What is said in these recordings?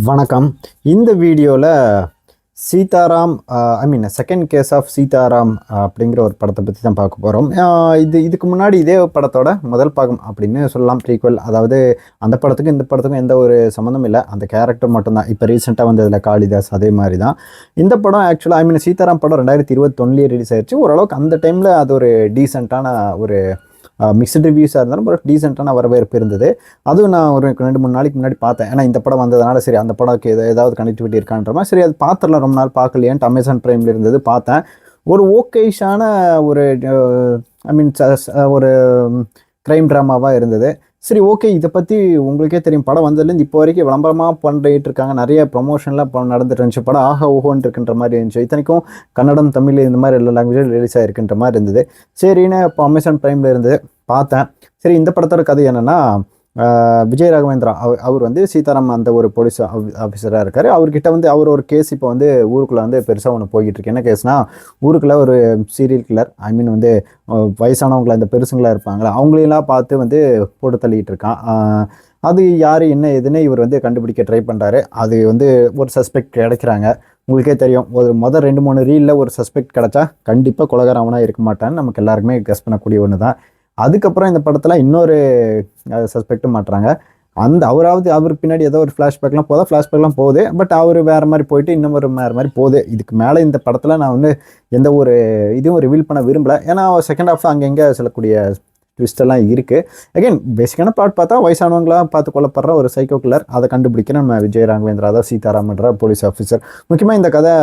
வணக்கம். இந்த வீடியோவில் Sitaram second case of Sitaram அப்படிங்கிற ஒரு படத்தை பற்றி தான் பார்க்க போகிறோம். இதுக்கு முன்னாடி இதே படத்தோட முதல் பாகம் அப்படின்னு சொல்லலாம், ப்ரீக்வல். அதாவது அந்த படத்துக்கும் இந்த படத்துக்கும் எந்த ஒரு சம்மந்தம் இல்லை, அந்த கேரக்டர் மட்டும்தான். இப்போ ரீசெண்டாக வந்ததில் காளிதாஸ் அதே மாதிரி தான் இந்த படம். ஆக்சுவலாக சீதாராம் படம் 2021 ரிலீஸ் ஆயிடுச்சு. ஓரளவுக்கு அந்த டைமில் அது ஒரு டீசெண்டான ஒரு மிக்ஸ்டு ரிவ்யூஸாக இருந்தாலும் ஒரு டீசெண்டான வரவேற்பு இருந்தது. அதுவும் நான் ஒரு 2-3 நாளைக்கு முன்னாடி பார்த்தேன். ஏன்னா இந்த படம் வந்ததுனால சரி அந்த படத்துக்கு ஏதாவது கனெக்டிவிட்டி இருக்கான்ற மாதிரி சரி அது பார்த்துடலாம், ரொம்ப நாள் பார்க்கலையேன்ட்டு அமேசான் ப்ரைமில் இருந்தது பார்த்தேன். ஒரு ஓகேஷான ஒரு ஒரு க்ரைம் ட்ராமாவாக இருந்தது. சரி ஓகே, இதை பற்றி உங்களுக்கே தெரியும், படம் வந்ததுலேருந்து இப்போ வரைக்கும் விளம்பரமாக பண்ணிட்டு இருக்காங்க, நிறைய ப்ரொமோஷன்லாம் நடந்துட்டு இருந்துச்சு. படம் ஓஹோன்னு இருக்குன்ற மாதிரி இருந்துச்சு. இத்தனைக்கும் கன்னடம், தமிழ் இந்த மாதிரி எல்லா லாங்குவேஜில் ரிலீஸ் ஆகிருக்குன்ற மாதிரி இருந்தது. சரின்னு இப்போ அமேசான் ப்ரைமில் இருந்தது பார்த்தேன். சரி, இந்த படத்தோட கதை என்னென்னா, விஜய் ராகவேந்திரா அவர் வந்து சீதாராம் அந்த ஒரு போலீஸ் ஆஃபீஸராக இருக்கார். அவர்கிட்ட வந்து அவர் ஒரு கேஸ் இப்போ வந்து ஊருக்குள்ளே வந்து பெருசாக ஒன்று போய்கிட்டு இருக்கு. என்ன கேஸ்னால், ஊருக்குள்ளே ஒரு சீரியல் கில்லர் வந்து வயசானவங்களை அந்த பெருசுங்களாக இருப்பாங்களா அவங்களையெல்லாம் பார்த்து வந்து போட்டு தள்ளிக்கிட்டு இருக்கான். அது யார் என்ன எதுன்னு இவர் வந்து கண்டுபிடிக்க ட்ரை பண்ணுறாரு. அது வந்து ஒரு சஸ்பெக்ட் கிடைக்கிறாங்க. உங்களுக்கே தெரியும், ஒரு 2-3 ரீலில் ஒரு சஸ்பெக்ட் கிடச்சா கண்டிப்பாக கொலகாரவனாக இருக்க மாட்டான்னு நமக்கு எல்லாருக்குமே கெஸ் பண்ணக்கூடிய ஒன்று தான். அதுக்கப்புறம் இந்த படத்தில் இன்னொரு சஸ்பெக்டும் மாட்டுறாங்க. அவர் பின்னாடி ஏதோ ஒரு ஃப்ளாஷ்பேக்லாம் போகுது. பட் அவர் வேறு மாதிரி போயிட்டு இன்னும் ஒரு வேறு மாதிரி போகுது. இதுக்கு மேலே இந்த படத்தில் நான் வந்து எந்த ஒரு இதுவும் ரிவீல் பண்ண விரும்பலை. ஏன்னா செகண்ட் ஹாஃப் அங்கங்கே சொல்லக்கூடிய ட்விஸ்டெல்லாம் இருக்குது. அகைன் பேசிக்கான பிளாட் பார்த்தா வயசானவங்களாம் பார்த்து கொல்லப்படுற ஒரு சைக்கோ கில்லர், அதை கண்டுபிடிக்கிற நம்ம விஜய் ராகவேந்திரா தான் சீதாராமன்ற போலீஸ் ஆஃபீஸர். முக்கியமாக இந்த கதை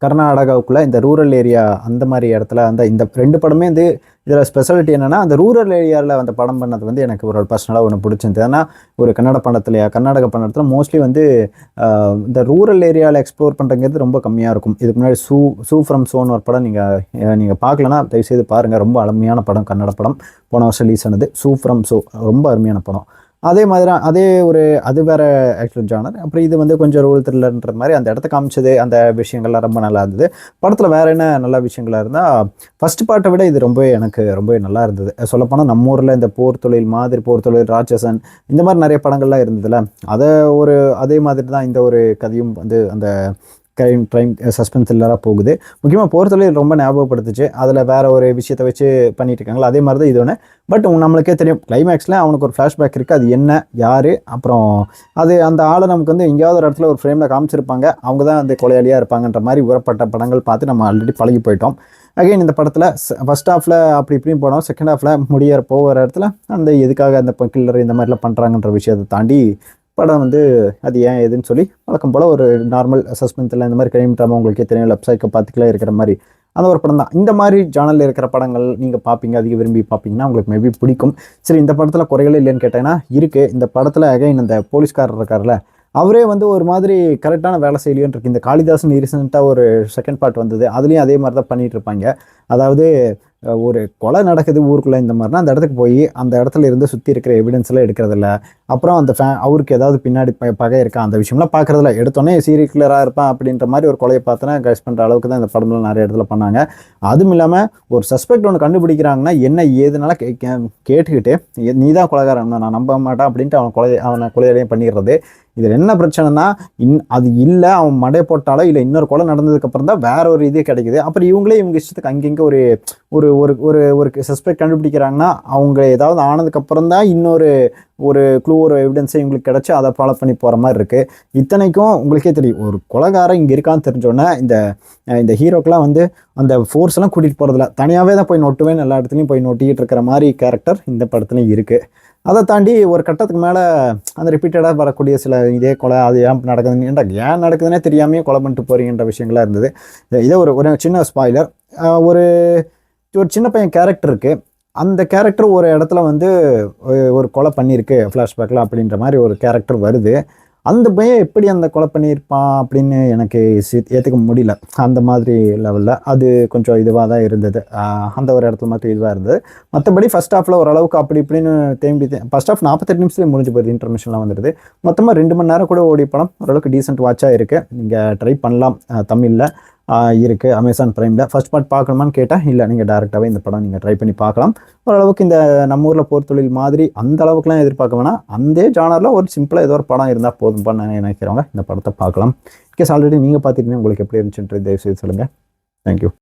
கர்நாடகாவுக்குள்ளே இந்த ரூரல் ஏரியா அந்த மாதிரி இடத்துல இந்த 2 படமே வந்து இதில் ஸ்பெஷாலிட்டி என்னென்னா, அந்த ரூரல் ஏரியாவில் அந்த படம் பண்ணது வந்து எனக்கு ஒரு பர்சனலாக ஒன்று பிடிச்சிருந்தது. ஏன்னா ஒரு கர்நாடக படத்தில் மோஸ்ட்லி வந்து இந்த ரூரல் ஏரியாவில் எக்ஸ்ப்ளோர் பண்ணுறங்கிறது ரொம்ப கம்மியாக இருக்கும். இதுக்கு முன்னாடி சூ ஃப்ரம் சோன்னு ஒரு படம் நீங்கள் பார்க்கலன்னா தயவுசெய்து பாருங்கள். ரொம்ப அருமையான படம், கன்னட படம், போன வருஷம் ரிலீஸ் ஆனது. சூ ஃப்ரம் சோ ரொம்ப அருமையான படம். அதே மாதிரி அது வேறு ஆக்சுவல் ஜானர். அப்புறம் இது வந்து கொஞ்சம் ரூல் த்ரில்லர்ன்ற மாதிரி அந்த இடத்த காமிச்சது, அந்த விஷயங்கள்லாம் ரொம்ப நல்லா இருந்தது. படத்தில் வேறு என்ன நல்ல விஷயங்களாக இருந்தால், ஃபஸ்ட் பார்ட்டை விட இது எனக்கு ரொம்ப நல்லா இருந்தது. சொல்லப்போனால் நம்ம ஊரில் இந்த போர் தொழில், ராட்சசன் இந்த மாதிரி நிறைய படங்கள்லாம் இருந்ததுல, அதே மாதிரி தான் இந்த ஒரு கதையும் வந்து அந்த க்ரைம் சஸ்பென்ஸ் த்ரில்லராக போகுது. முக்கியமாக போர் தொழில் ரொம்ப ஞாபகப்படுத்துச்சு. அதில் வேறு ஒரு விஷயத்தை வச்சு பண்ணிட்டு இருக்காங்களா, அதே மாதிரி தான் இது ஒன்று. பட் நம்மளுக்கே தெரியும், கிளைமேக்ஸில் அவனுக்கு ஒரு ஃப்ளாஷ்பேக் இருக்குது. அது என்ன, யார், அப்புறம் அந்த ஆளை நமக்கு வந்து எங்கேயாவது ஒரு இடத்துல ஒரு ஃப்ரேமில் காமிச்சிருப்பாங்க. அவங்க தான் அந்த கொலையாளியாக இருப்பாங்கன்ற மாதிரி உரப்பட்ட படங்கள் பார்த்து நம்ம ஆல்ரெடி பழகி போயிட்டோம். அகைன் இந்த படத்தில் ஃபஸ்ட் ஹாஃபில் அப்படி இப்படின்னு போனோம். செகண்ட் ஹாஃபில் போகிற இடத்துல அந்த எதுக்காக அந்த கில்லர் இந்த மாதிரிலாம் பண்ணுறாங்கன்ற விஷயத்தை தாண்டி படம் வந்து அது ஏன் எதுன்னு சொல்லி வழக்கம் போல் ஒரு நார்மல் சஸ்பென்ஸில் இந்த மாதிரி க்ரைம் ட்ராமா உங்களுக்கே தெரியும், வெப்சைட்டை பார்த்துக்கலாம் இருக்கிற மாதிரி அந்த ஒரு படம் தான். இந்த மாதிரி ஜானலில் இருக்கிற படங்கள் நீங்கள் பார்ப்பீங்க, அதிக விரும்பி பார்ப்பீங்கன்னா உங்களுக்கு மேபி பிடிக்கும். சரி, இந்த படத்தில் குறைகளே இல்லைன்னு கேட்டேன்னா இருக்குது. இந்த படத்தில் அகைன் இந்த போலீஸ்காரர் இருக்கார்ல, அவரே வந்து ஒரு மாதிரி கரெக்டான வேலை செய்யலையோன்னு இருக்குது. இந்த காளிதாசன் ரீசெண்டாக ஒரு செகண்ட் பார்ட் வந்தது, அதுலேயும் அதே மாதிரி தான் பண்ணிகிட்டு இருப்பாங்க. அதாவது ஒரு கொலை நடக்குது ஊருக்குள்ளே இந்த மாதிரினா அந்த இடத்துக்கு போய் அந்த இடத்துல இருந்து சுற்றி இருக்கிற எவிடன்ஸ்லாம் எடுக்கிறதில்ல. அப்புறம் அந்த அவருக்கு ஏதாவது பின்னாடி பகை இருக்கா அந்த விஷயம்லாம் பார்க்குறதில்ல. எடுத்தோன்னே சீரியல் கில்லராக இருப்பான் அப்படின்ற மாதிரி ஒரு கொலையை பார்த்தோன்னா கைஸ் பண்ணுற அளவுக்கு தான் இந்த படம்லாம் நிறைய இடத்துல பண்ணாங்க. அதுவும் இல்லாமல் ஒரு சஸ்பெக்ட் ஒன்று கண்டுபிடிக்கிறாங்கன்னா என்ன ஏதுனால கேட்டுக்கிட்டு நீ தான் கொலைகாரன், நான் நம்ப மாட்டேன் அப்படின்ட்டு அவனை கொலையாளியும் பண்ணிடுறது. இதில் என்ன பிரச்சனைனா, அது இல்லை அவன் மடை போட்டாலோ இல்லை இன்னொரு கொலை நடந்ததுக்கப்புறம் தான் வேற ஒரு இது கிடைக்குது. அப்புறம் இவங்க இஷ்டத்துக்கு அங்கங்கே ஒரு ஒரு ஒரு ஒரு சஸ்பெக்ட் கண்டுபிடிக்கிறாங்கன்னா அவங்க ஏதாவது ஆனதுக்கப்புறம் தான் இன்னொரு க்ளூ ஒரு எவிடன்ஸை இவங்களுக்கு கிடச்சி அதை ஃபாலோ பண்ணி போகிற மாதிரி இருக்குது. இத்தனைக்கும் உங்களுக்கே தெரியும், ஒரு கொலைகாரம் இங்கே இருக்கான்னு தெரிஞ்சோன்னே இந்த ஹீரோக்கெலாம் வந்து அந்த ஃபோர்ஸ்லாம் கூட்டிகிட்டு போகிறதில்ல, தனியாகவே தான் போய் நோட்டுவேன், எல்லா இடத்துலையும் போய் நோட்டிக்கிட்டு இருக்கிற மாதிரி கேரக்டர் இந்த படத்துலையும் இருக்குது. அதை தாண்டி ஒரு கட்டத்துக்கு மேலே அந்த ரிப்பீட்டடாக வரக்கூடிய சில இதே கொலை அது ஏன் நடக்குதுன்னே தெரியாமையே கொலை பண்ணிட்டு போகிறீங்கன்ற விஷயங்களாக இருந்தது. இதே ஒரு சின்ன ஸ்பாய்லர், ஒரு சின்ன பையன் கேரக்டர் இருக்குது. அந்த கேரக்டர் ஒரு இடத்துல வந்து ஒரு கொலை பண்ணியிருக்கு ஃப்ளாஷ்பேக்கில் அப்படின்ற மாதிரி ஒரு கேரக்டர் வருது. அந்த பையன் எப்படி அந்த கொலை பண்ணியிருப்பான் அப்படின்னு எனக்கு ஏற்றுக்க முடியல. அந்த மாதிரி லெவலில் அது கொஞ்சம் இதுவாக தான் இருந்தது. அந்த ஒரு இடத்துல மட்டும் இதுவாக இருந்தது. மற்றபடி ஃபஸ்ட் ஹாஃபில் ஓரளவுக்கு அப்படி இப்படின்னு ஃபஸ்ட் ஹாஃப் 48 நிமிஷத்துலேயே முடிஞ்சு போயிடுது, இன்டர்மிஷன்லாம் வந்துடுது. மொத்தமாக 2 மணி நேரம் கூட ஓடி படம் ஓரளவுக்கு டீசென்ட் வாட்சாக இருக்குது. நீங்கள் ட்ரை பண்ணலாம் தமிழில். இருக்குது அமேசான் ப்ரைமில். ஃபர்ஸ்ட் பார்ட் பார்க்கணுமான்னு கேட்டால் இல்லை, நீங்கள் டேரெக்டாகவே இந்த படம் நீங்கள் ட்ரை பண்ணி பார்க்கலாம். ஓரளவுக்கு இந்த நம்ம ஊரில் போர் தொழில் மாதிரி அந்த அளவுக்குலாம் எதிர்பார்க்க வேணாம். அந்த ஜானரில் ஒரு சிம்பிளாக ஏதோ ஒரு படம் இருந்தால் போதும் பண்ண நினைக்கிறவங்க இந்த படத்தை பார்க்கலாம். கேஸ் ஆல்ரெடி நீங்கள் பார்த்துட்டீங்கன்னா உங்களுக்கு எப்படி இருந்துச்சுன்றது தயவுசெய்து சொல்லுங்கள். தேங்க்யூ.